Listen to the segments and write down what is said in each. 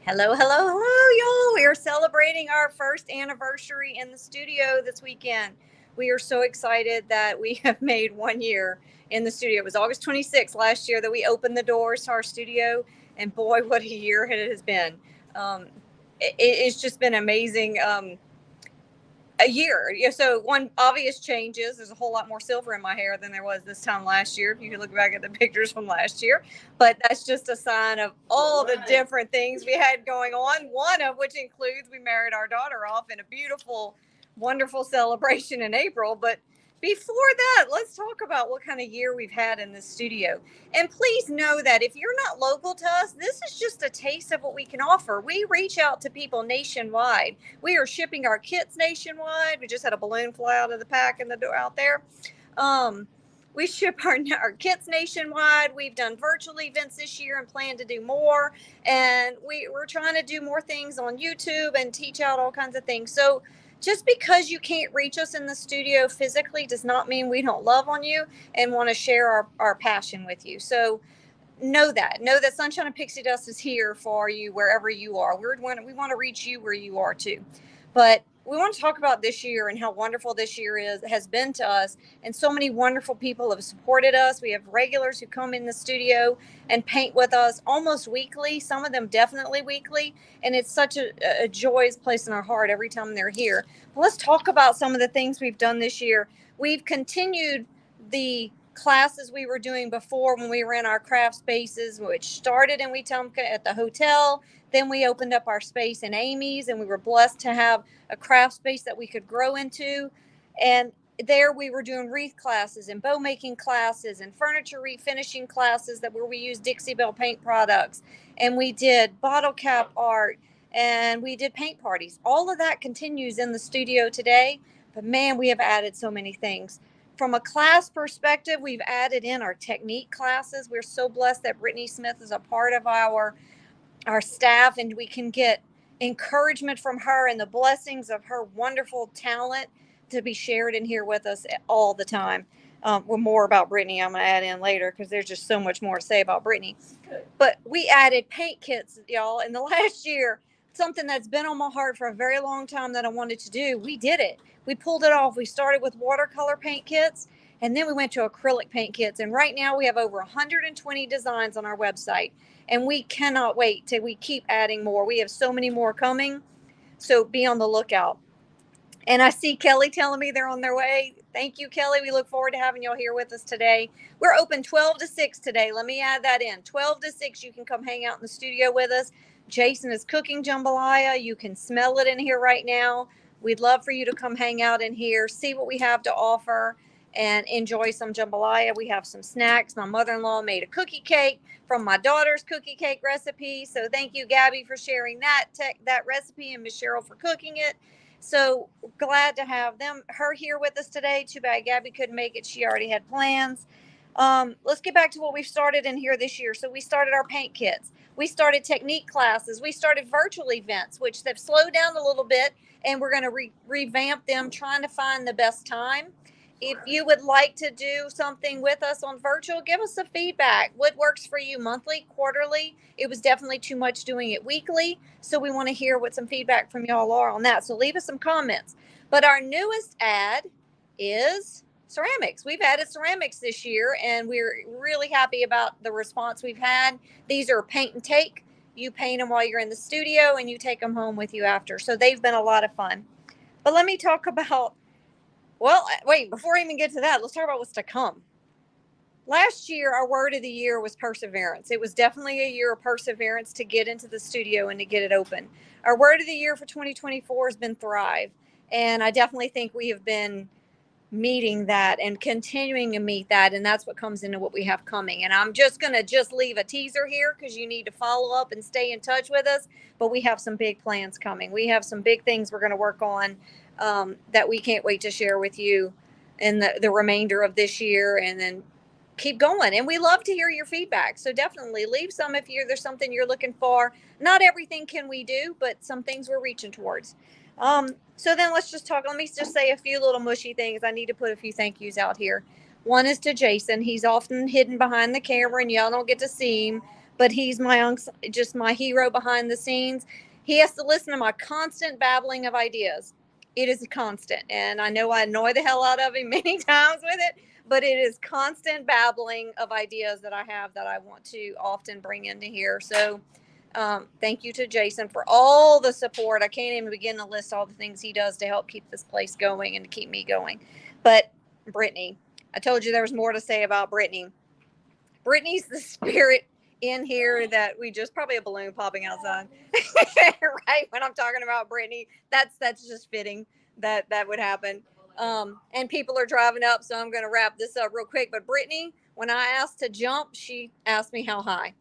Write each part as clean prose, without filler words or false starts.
Hello, hello, hello, y'all. We are celebrating our first anniversary in the studio this weekend. We are so excited that we have made 1 year in the studio. It was August 26th last year that we opened the doors to our studio, and boy, what a year it has been. Um, it's just been amazing. A year. Yeah, so one obvious change is there's a whole lot more silver in my hair than there was this time last year. If you can look back at the pictures from last year, but that's just a sign of all the different things we had going on. One of which includes we married our daughter off in a beautiful, wonderful celebration in April. But before that, let's talk about what kind of year we've had in this studio. And please know that if you're not local to us, this is just a taste of what we can offer. We reach out to people nationwide. We are shipping our kits nationwide. We just had a balloon fly out of the pack in the door out there. Um, we ship our kits nationwide. We've done virtual events this year and plan to do more. And we're trying to do more things on YouTube and teach out all kinds of things. So just because you can't reach us in the studio physically does not mean we don't love on you and want to share our passion with you. So know that Sunshine and Pixie Dust is here for you wherever you are. We want to reach you where you are too. But we want to talk about this year and how wonderful this year has been to us, and so many wonderful people have supported us. We have regulars who come in the studio and paint with us almost weekly, some of them definitely weekly, and it's such a joyous place in our heart every time they're here. But let's talk about some of the things we've done this year. We've continued the classes we were doing before when we were in our craft spaces, which started in Wetumpka at the hotel. Then we opened up our space in Amy's, and we were blessed to have a craft space that we could grow into. And there we were doing wreath classes and bow making classes and furniture refinishing classes where we used Dixie Belle paint products. And we did bottle cap art and we did paint parties. All of that continues in the studio today. But man, we have added so many things. From a class perspective, we've added in our technique classes. We're so blessed that Brittany Smith is a part of our staff, and we can get encouragement from her and the blessings of her wonderful talent to be shared in here with us all the time. Well, more about Brittany I'm going to add in later because there's just so much more to say about Brittany. But we added paint kits, y'all, in the last year. Something that's been on my heart for a very long time that I wanted to do. We did it. We pulled it off. We started with watercolor paint kits, and then we went to acrylic paint kits. And right now we have over 120 designs on our website, and we cannot wait till we keep adding more. We have so many more coming, so be on the lookout. And I see Kelly telling me they're on their way. Thank you, Kelly. We look forward to having y'all here with us today. We're open 12 to 6 today. Let me add that in. 12 to 6, you can come hang out in the studio with us. Jason is cooking jambalaya. You can smell it in here right now. We'd love for you to come hang out in here, see what we have to offer, and enjoy some jambalaya. We have some snacks. My mother-in-law made a cookie cake from my daughter's cookie cake recipe. So thank you, Gabby, for sharing that recipe, and Miss Cheryl for cooking it. So glad to have her here with us today. Too bad Gabby couldn't make it. She already had plans. Let's get back to what we've started in here this year. So we started our paint kits. We started technique classes. We started virtual events, which they've slowed down a little bit, and we're going to revamp them, trying to find the best time. If you would like to do something with us on virtual, give us some feedback. What works for you, monthly, quarterly? It was definitely too much doing it weekly. So we want to hear what some feedback from y'all are on that. So leave us some comments. But our newest ad is ceramics. We've added ceramics this year, and we're really happy about the response we've had. These are paint and take. You paint them while you're in the studio, and you take them home with you after. So they've been a lot of fun. But let me talk about, well, wait, before I even get to that, let's talk about what's to come. Last year, our word of the year was perseverance. It was definitely a year of perseverance to get into the studio and to get it open. Our word of the year for 2024 has been thrive. And I definitely think we have been meeting that and continuing to meet that. And that's what comes into what we have coming. And I'm just going to leave a teaser here because you need to follow up and stay in touch with us. But we have some big plans coming. We have some big things we're going to work on that we can't wait to share with you in the remainder of this year, and then keep going. And we love to hear your feedback. So definitely leave some if there's something you're looking for. Not everything can we do, but some things we're reaching towards. So then let's just talk. Let me just say a few little mushy things. I need to put a few thank yous out here. One is to Jason. He's often hidden behind the camera and y'all don't get to see him, but he's just my hero behind the scenes. He has to listen to my constant babbling of ideas. It is constant, and I know I annoy the hell out of him many times with it, but it is constant babbling of ideas that I have that I want to often bring into here. So thank you to Jason for all the support. I can't even begin to list all the things he does to help keep this place going and to keep me going. But Brittany, I told you there was more to say about Brittany. Brittany's the spirit in here that we just probably a balloon popping outside. Right when I'm talking about Brittany, that's just fitting that would happen. And people are driving up, so I'm going to wrap this up real quick. But Brittany, when I asked to jump, she asked me how high.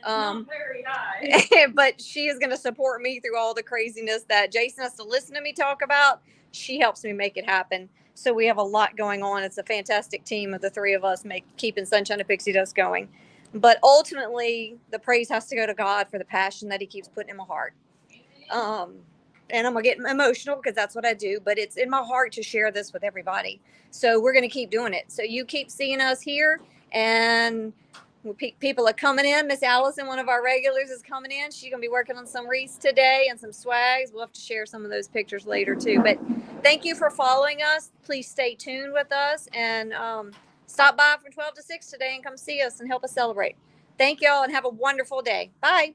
Not very high. But she is going to support me through all the craziness that Jason has to listen to me talk about. She helps me make it happen. So we have a lot going on. It's a fantastic team of the three of us keeping Sunshine of Pixie Dust going. But ultimately, the praise has to go to God for the passion that He keeps putting in my heart. And I'm going to get emotional because that's what I do, but it's in my heart to share this with everybody. So we're going to keep doing it. So you keep seeing us here, and people are coming in. Miss Allison, one of our regulars, is coming in. She's going to be working on some wreaths today and some swags. We'll have to share some of those pictures later too. But thank you for following us. Please stay tuned with us, and stop by from 12 to 6 today and come see us and help us celebrate. Thank y'all and have a wonderful day. Bye.